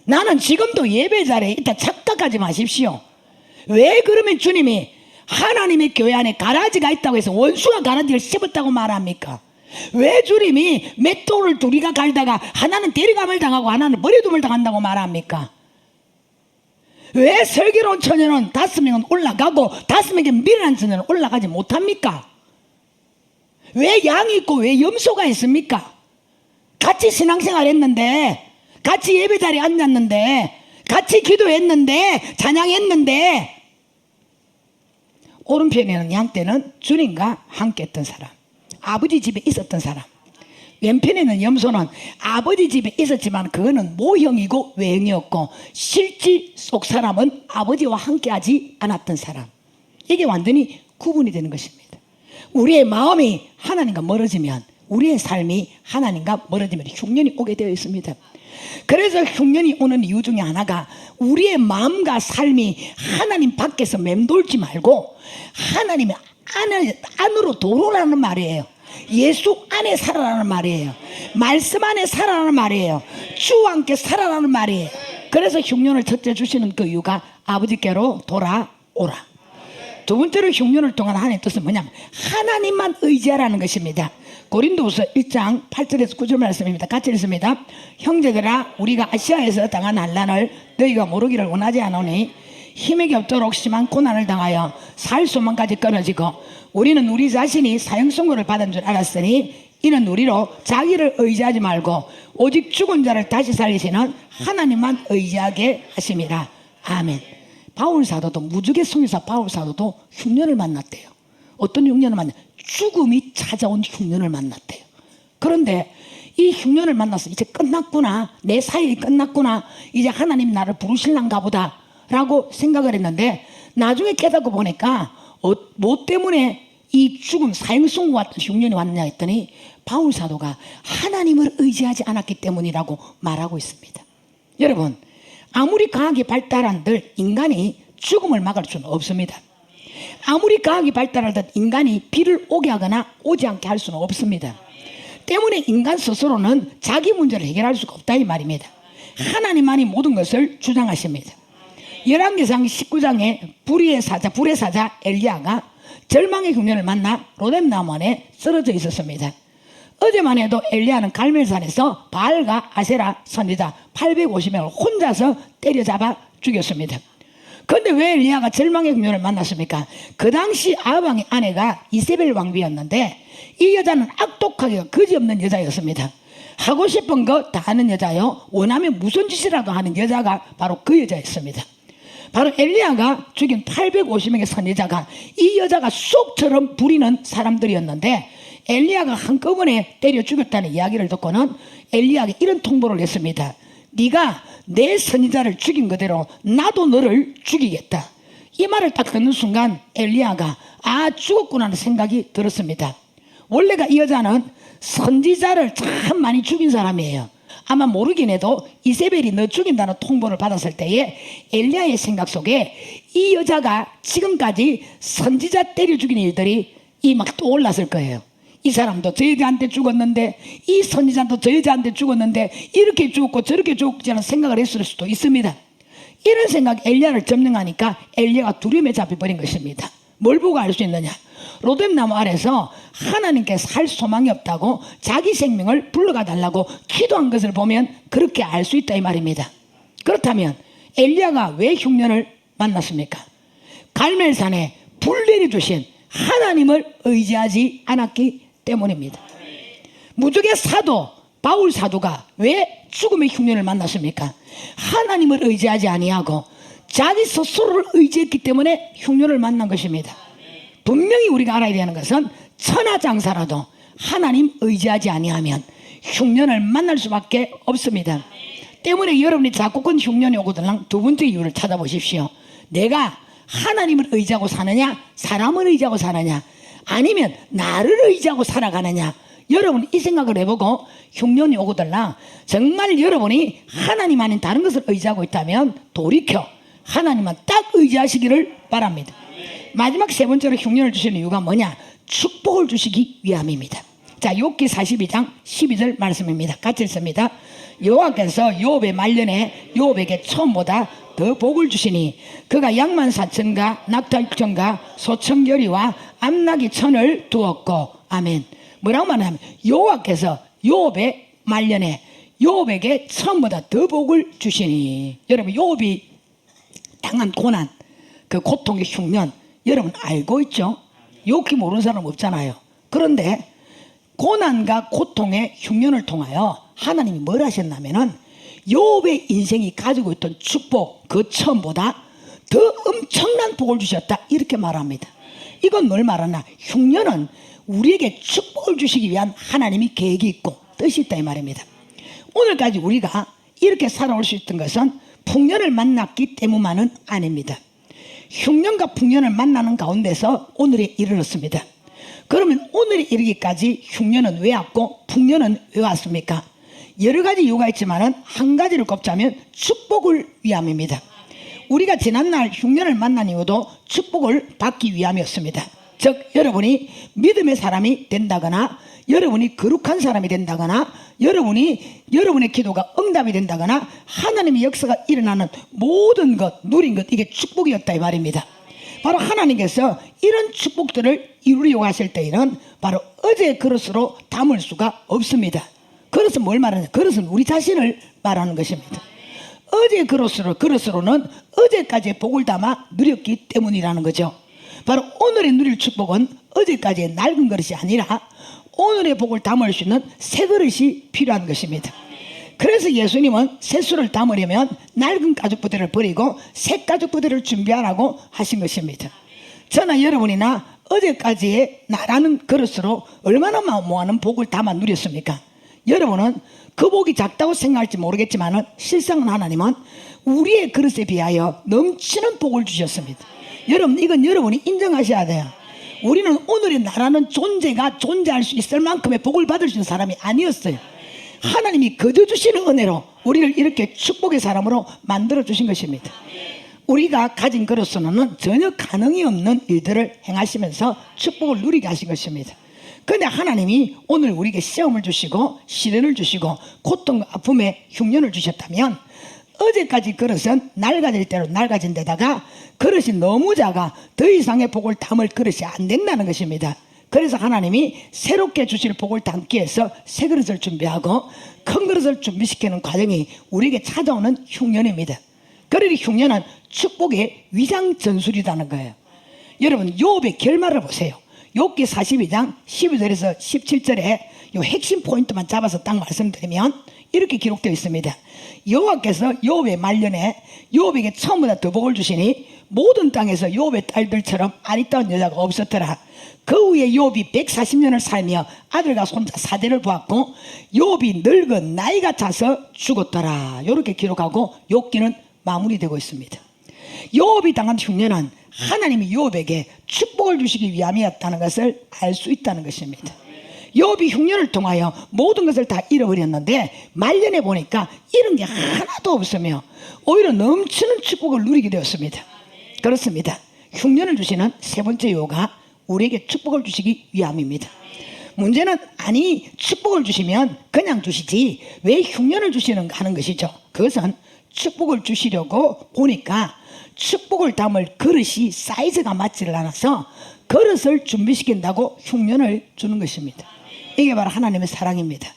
나는 지금도 예배 자리에 있다 착각하지 마십시오. 왜 그러면 주님이 하나님의 교회 안에 가라지가 있다고 해서 원수가 가라지를 씹었다고 말합니까? 왜 주님이 맷돌을 둘이가 갈다가 하나는 데려감을 당하고 하나는 버려둠을 당한다고 말합니까? 왜 슬기로운 처녀는 5명은 올라가고 5명에게 미련한 처녀는 올라가지 못합니까? 왜 양이 있고 왜 염소가 있습니까? 같이 신앙생활 했는데, 같이 예배자리에 앉았는데, 같이 기도했는데, 찬양했는데, 오른편에는 양떼는 주님과 함께 했던 사람, 아버지 집에 있었던 사람, 왼편에는 염소는 아버지 집에 있었지만 그거는 모형이고 외형이었고 실질 속 사람은 아버지와 함께하지 않았던 사람. 이게 완전히 구분이 되는 것입니다. 우리의 마음이 하나님과 멀어지면, 우리의 삶이 하나님과 멀어지면 흉년이 오게 되어 있습니다. 그래서 흉년이 오는 이유 중에 하나가 우리의 마음과 삶이 하나님 밖에서 맴돌지 말고 하나님의 안으로 돌아오라는 말이에요. 예수 안에 살아라는 말이에요. 말씀 안에 살아라는 말이에요. 주와 함께 살아라는 말이에요. 그래서 흉년을 첫째 주시는 그 이유가 아버지께로 돌아오라. 두 번째로 흉년을 통한 하나님의 뜻은 뭐냐면 하나님만 의지하라는 것입니다. 고린도후서 1장 8절에서 9절 말씀입니다. 같이 읽습니다. 형제들아, 우리가 아시아에서 당한 난란을 너희가 모르기를 원하지 않으니 힘이 없도록 심한 고난을 당하여 살 소망까지 끊어지고 우리는 우리 자신이 사형선고를 받은 줄 알았으니 이는 우리로 자기를 의지하지 말고 오직 죽은 자를 다시 살리시는 하나님만 의지하게 하심이라. 아멘. 바울 사도도, 무주의 성유사 바울 사도도 흉년을 만났대요. 어떤 흉년을 만났대요? 죽음이 찾아온 흉년을 만났대요. 그런데 이 흉년을 만나서 이제 끝났구나, 내 사역이 끝났구나, 이제 하나님 나를 부르실란가 보다 라고 생각을 했는데 나중에 깨닫고 보니까 뭐 때문에 이 죽음, 사형선고 같은 흉년이 왔느냐 했더니 바울 사도가 하나님을 의지하지 않았기 때문이라고 말하고 있습니다. 여러분, 아무리 과학이 발달한들 인간이 죽음을 막을 수는 없습니다. 아무리 과학이 발달하든 인간이 비를 오게 하거나 오지 않게 할 수는 없습니다. 때문에 인간 스스로는 자기 문제를 해결할 수가 없다 이 말입니다. 하나님만이 모든 것을 주장하십니다. 열왕기상 19장에 불의 사자 엘리야가 절망의 흉년을 만나 로뎀나무 안에 쓰러져 있었습니다. 어제만 해도 엘리야는 갈멜산에서 바알과 아세라 선지자 850명을 혼자서 때려잡아 죽였습니다. 그런데 왜 엘리야가 절망의 흉년을 만났습니까? 그 당시 아합왕의 아내가 이세벨 왕비였는데 이 여자는 악독하게 거지없는 여자였습니다. 하고 싶은 거 다 하는 여자요, 원하면 무슨 짓이라도 하는 여자가 바로 그 여자였습니다. 바로 엘리야가 죽인 850명의 선지자가 이 여자가 쏙처럼 부리는 사람들이었는데 엘리야가 한꺼번에 때려 죽였다는 이야기를 듣고는 엘리야에게 이런 통보를 했습니다. 네가 내 선지자를 죽인 그대로 나도 너를 죽이겠다. 이 말을 딱 듣는 순간 엘리야가 죽었구나 하는 생각이 들었습니다. 원래가 이 여자는 선지자를 참 많이 죽인 사람이에요. 아마 모르긴 해도 이세벨이 너 죽인다는 통보를 받았을 때에 엘리야의 생각 속에 이 여자가 지금까지 선지자 때려 죽인 일들이 이 막 떠올랐을 거예요. 이 사람도 저 여자한테 죽었는데, 이 선지자도 저 여자한테 죽었는데, 이렇게 죽었고 저렇게 죽었지 않은 생각을 했을 수도 있습니다. 이런 생각 엘리야를 점령하니까 엘리야가 두려움에 잡혀버린 것입니다. 뭘 보고 알 수 있느냐? 로뎀나무 아래서 하나님께 살 소망이 없다고 자기 생명을 불러가 달라고 기도한 것을 보면 그렇게 알 수 있다 이 말입니다. 그렇다면 엘리야가 왜 흉년을 만났습니까? 갈멜산에 불 내려주신 하나님을 의지하지 않았기 때문입니다. 무적의 사도 바울 사도가 왜 죽음의 흉년을 만났습니까? 하나님을 의지하지 아니하고 자기 스스로를 의지했기 때문에 흉년을 만난 것입니다. 분명히 우리가 알아야 되는 것은 천하장사라도 하나님 의지하지 아니하면 흉년을 만날 수밖에 없습니다. 때문에 여러분이 자꾸건 흉년이 오거들랑 두 번째 이유를 찾아보십시오. 내가 하나님을 의지하고 사느냐, 사람을 의지하고 사느냐, 아니면 나를 의지하고 살아가느냐. 여러분 이 생각을 해보고 흉년이 오거들랑 정말 여러분이 하나님 아닌 다른 것을 의지하고 있다면 돌이켜 하나님만 딱 의지하시기를 바랍니다. 마지막 세 번째로 흉년을 주시는 이유가 뭐냐? 축복을 주시기 위함입니다. 자, 욥기 42장 12절 말씀입니다. 같이 읽습니다. 여호와께서 욥의 말년에 욥에게 처음보다 더 복을 주시니 그가 양만 4천과 낙타 6천과 소천 결이와 암나기 1,000을 두었고. 아멘. 뭐라고 말하냐면 여호와께서 욥의 말년에 욥에게 처음보다 더 복을 주시니. 여러분 욥이 당한 고난, 그 고통의 흉년 여러분 알고 있죠? 욕기 모르는 사람 없잖아요. 그런데 고난과 고통의 흉년을 통하여 하나님이 뭘 하셨냐면은 욥의 인생이 가지고 있던 축복 그 처음보다 더 엄청난 복을 주셨다 이렇게 말합니다. 이건 뭘 말하나? 흉년은 우리에게 축복을 주시기 위한 하나님이 계획이 있고 뜻이 있다 이 말입니다. 오늘까지 우리가 이렇게 살아올 수 있던 것은 풍년을 만났기 때문만은 아닙니다. 흉년과 풍년을 만나는 가운데서 오늘에 이르렀습니다. 그러면 오늘에 이르기까지 흉년은 왜 왔고 풍년은 왜 왔습니까? 여러 가지 이유가 있지만 한 가지를 꼽자면 축복을 위함입니다. 우리가 지난날 흉년을 만난 이유도 축복을 받기 위함이었습니다. 즉 여러분이 믿음의 사람이 된다거나 여러분이 거룩한 사람이 된다거나 여러분의 기도가 응답이 된다거나 하나님의 역사가 일어나는 모든 것 누린 것 이게 축복이었다 이 말입니다. 바로 하나님께서 이런 축복들을 이루려고 하실 때에는 바로 어제의 그릇으로 담을 수가 없습니다. 그릇은 뭘 말하냐? 그릇은 우리 자신을 말하는 것입니다. 어제의 그릇으로는 어제까지의 복을 담아 누렸기 때문이라는 거죠. 바로 오늘의 누릴 축복은 어제까지의 낡은 그릇이 아니라 오늘의 복을 담을 수 있는 새 그릇이 필요한 것입니다. 그래서 예수님은 새술을 담으려면 낡은 가죽부대를 버리고 새 가죽부대를 준비하라고 하신 것입니다. 저나 여러분이나 어제까지의 나라는 그릇으로 얼마나 많은 복을 담아 누렸습니까? 여러분은 그 복이 작다고 생각할지 모르겠지만 실상은 하나님은 우리의 그릇에 비하여 넘치는 복을 주셨습니다. 여러분 이건 여러분이 인정하셔야 돼요. 우리는 오늘의 나라는 존재가 존재할 수 있을 만큼의 복을 받을 수 있는 사람이 아니었어요. 하나님이 거저 주시는 은혜로 우리를 이렇게 축복의 사람으로 만들어 주신 것입니다. 우리가 가진 그릇으로는 전혀 가능이 없는 일들을 행하시면서 축복을 누리게 하신 것입니다. 그런데 하나님이 오늘 우리에게 시험을 주시고 시련을 주시고 고통과 아픔의 흉년을 주셨다면 어제까지 그릇은 낡아질 대로 낡아진 데다가 그릇이 너무 작아 더 이상의 복을 담을 그릇이 안 된다는 것입니다. 그래서 하나님이 새롭게 주실 복을 담기 위해서 새 그릇을 준비하고 큰 그릇을 준비시키는 과정이 우리에게 찾아오는 흉년입니다. 그러니 흉년은 축복의 위장 전술이라는 거예요. 여러분 욥의 결말을 보세요. 욥기 42장 12절에서 17절에 이 핵심 포인트만 잡아서 딱 말씀드리면 이렇게 기록되어 있습니다. 여호와께서 욥의 말년에 욥에게 처음보다 더 복을 주시니 모든 땅에서 욥의 딸들처럼 아리따운 여자가 없었더라. 그 후에 욥이 140년을 살며 아들과 손자 4대를 보았고 욥이 늙은 나이가 차서 죽었더라. 이렇게 기록하고 욥기는 마무리되고 있습니다. 욥이 당한 흉년은 하나님이 욥에게 축복을 주시기 위함이었다는 것을 알 수 있다는 것입니다. 욥이 흉년을 통하여 모든 것을 다 잃어버렸는데 말년에 보니까 잃은 게 하나도 없으며 오히려 넘치는 축복을 누리게 되었습니다. 그렇습니다. 흉년을 주시는 세 번째 이유가 우리에게 축복을 주시기 위함입니다. 문제는 아니 축복을 주시면 그냥 주시지 왜 흉년을 주시는가 하는 것이죠. 그것은 축복을 주시려고 보니까 축복을 담을 그릇이 사이즈가 맞지를 않아서 그릇을 준비시킨다고 흉년을 주는 것입니다. 이게 바로 하나님의 사랑입니다.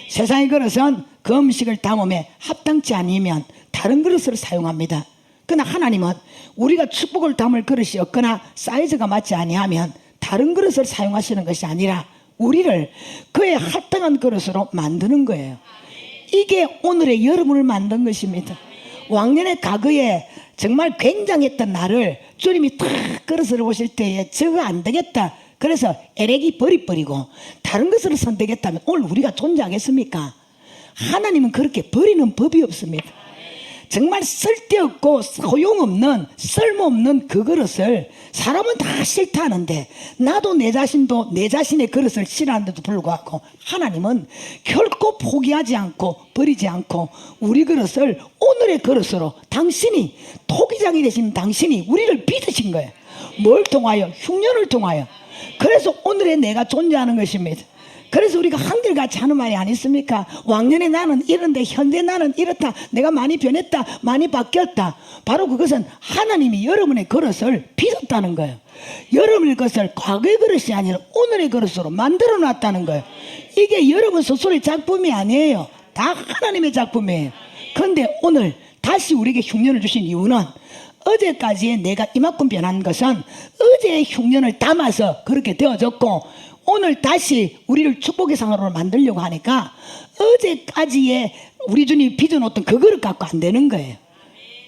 세상의 그릇은 그 음식을 담음에 합당치 아니면 다른 그릇을 사용합니다. 그러나 하나님은 우리가 축복을 담을 그릇이 없거나 사이즈가 맞지 아니하면 다른 그릇을 사용하시는 것이 아니라 우리를 그의 합당한 그릇으로 만드는 거예요. 이게 오늘의 여러분을 만든 것입니다. 왕년의 과거에 정말 굉장했던 나를 주님이 탁 그릇을 보실 때에 저거 안 되겠다. 그래서 에렉이 버리고 다른 것을 선택했다면 오늘 우리가 존재하겠습니까? 하나님은 그렇게 버리는 법이 없습니다. 정말 쓸데없고 소용없는 쓸모없는 그 그릇을 사람은 다 싫다 하는데 나도 내 자신도 내 자신의 그릇을 싫어하는데도 불구하고 하나님은 결코 포기하지 않고 버리지 않고 우리 그릇을 오늘의 그릇으로 당신이 토기장이 되신 당신이 우리를 빚으신 거예요. 뭘 통하여? 흉년을 통하여. 그래서 오늘의 내가 존재하는 것입니다. 그래서 우리가 한결같이 하는 말이 아니습니까? 왕년에 나는 이런데 현대 나는 이렇다. 내가 많이 변했다. 많이 바뀌었다. 바로 그것은 하나님이 여러분의 그릇을 빚었다는 거예요. 여러분의 것을 과거의 그릇이 아니라 오늘의 그릇으로 만들어 놨다는 거예요. 이게 여러분 스스로의 작품이 아니에요. 다 하나님의 작품이에요. 그런데 오늘 다시 우리에게 흉년을 주신 이유는 어제까지의 내가 이만큼 변한 것은 어제의 흉년을 담아서 그렇게 되어졌고 오늘 다시 우리를 축복의 상으로 만들려고 하니까 어제까지의 우리 주님이 빚어놓던 그 그릇 갖고 안 되는 거예요.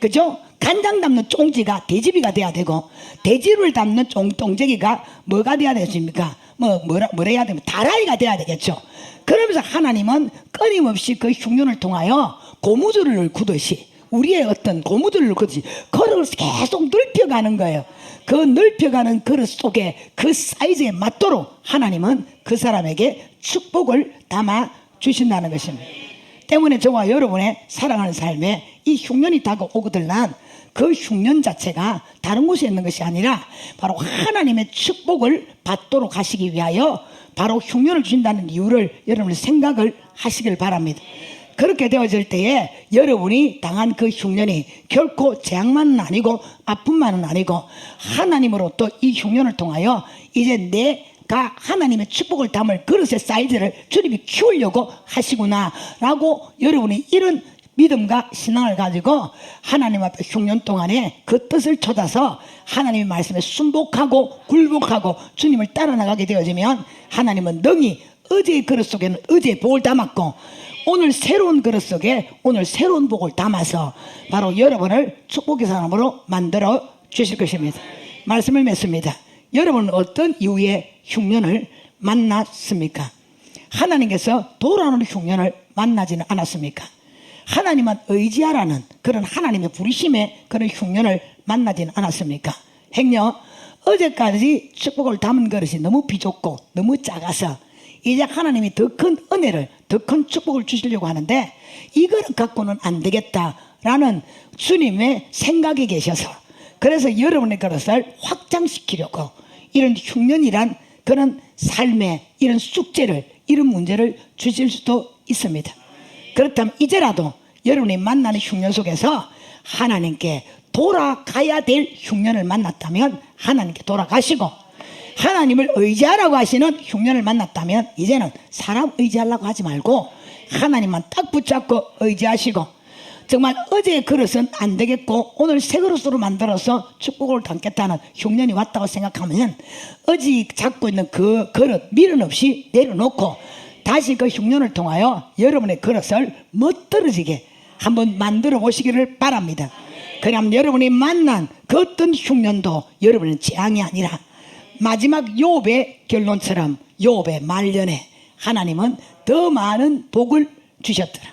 그죠? 간장 담는 쫑지가 돼지비가 돼야 되고 돼지를 담는 쫑지가 뭐가 돼야 되십니까? 뭐라 해야 되면 다라이가 돼야 되겠죠. 그러면서 하나님은 끊임없이 그 흉년을 통하여 고무줄을 굽듯이 우리의 어떤 고무줄을 긋듯이 그릇을 계속 넓혀가는 거예요. 그 넓혀가는 그릇 속에 그 사이즈에 맞도록 하나님은 그 사람에게 축복을 담아 주신다는 것입니다. 때문에 저와 여러분의 살아가는 삶에 이 흉년이 다가오거든 난 그 흉년 자체가 다른 곳에 있는 것이 아니라 바로 하나님의 축복을 받도록 하시기 위하여 바로 흉년을 주신다는 이유를 여러분이 생각을 하시길 바랍니다. 그렇게 되어질 때에 여러분이 당한 그 흉년이 결코 재앙만은 아니고 아픔만은 아니고 하나님으로 또 이 흉년을 통하여 이제 내가 하나님의 축복을 담을 그릇의 사이즈를 주님이 키우려고 하시구나 라고 여러분이 이런 믿음과 신앙을 가지고 하나님 앞에 흉년 동안에 그 뜻을 찾아서 하나님의 말씀에 순복하고 굴복하고 주님을 따라 나가게 되어지면 하나님은 능히 어제의 그릇 속에는 어제의 복을 담았고 오늘 새로운 그릇 속에 오늘 새로운 복을 담아서 바로 여러분을 축복의 사람으로 만들어 주실 것입니다. 말씀을 맺습니다. 여러분은 어떤 이유의 흉년을 만났습니까? 하나님께서 돌아오는 흉년을 만나지는 않았습니까? 하나님만 의지하라는 그런 하나님의 부르심의 그런 흉년을 만나지는 않았습니까? 행여 어제까지 축복을 담은 그릇이 너무 비좁고 너무 작아서 이제 하나님이 더 큰 은혜를 더 큰 축복을 주시려고 하는데 이거를 갖고는 안 되겠다라는 주님의 생각이 계셔서 그래서 여러분의 그릇을 확장시키려고 이런 흉년이란 그런 삶의 이런 숙제를 이런 문제를 주실 수도 있습니다. 그렇다면 이제라도 여러분이 만나는 흉년 속에서 하나님께 돌아가야 될 흉년을 만났다면 하나님께 돌아가시고 하나님을 의지하라고 하시는 흉년을 만났다면 이제는 사람 의지하려고 하지 말고 하나님만 딱 붙잡고 의지하시고 정말 어제의 그릇은 안 되겠고 오늘 새 그릇으로 만들어서 축복을 담겠다는 흉년이 왔다고 생각하면 어제 잡고 있는 그 그릇 미련 없이 내려놓고 다시 그 흉년을 통하여 여러분의 그릇을 멋들어지게 한번 만들어 보시기를 바랍니다. 그럼 여러분이 만난 그 어떤 흉년도 여러분은 재앙이 아니라 마지막 욥의 결론처럼 욥의 말년에 하나님은 더 많은 복을 주셨더라.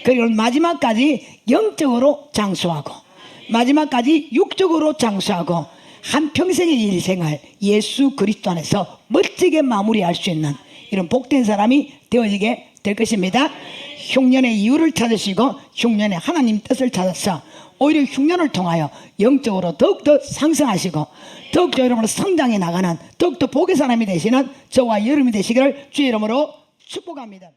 그리고 마지막까지 영적으로 장수하고 마지막까지 육적으로 장수하고 한평생의 일생을 예수 그리스도 안에서 멋지게 마무리할 수 있는 이런 복된 사람이 되어지게 될 것입니다. 흉년의 이유를 찾으시고 흉년의 하나님 뜻을 찾아서 오히려 흉년을 통하여 영적으로 더욱더 상승하시고 더욱더 여러분은 성장해 나가는 더욱더 복의 사람이 되시는 저와 여러분이 되시기를 주의 이름으로 축복합니다.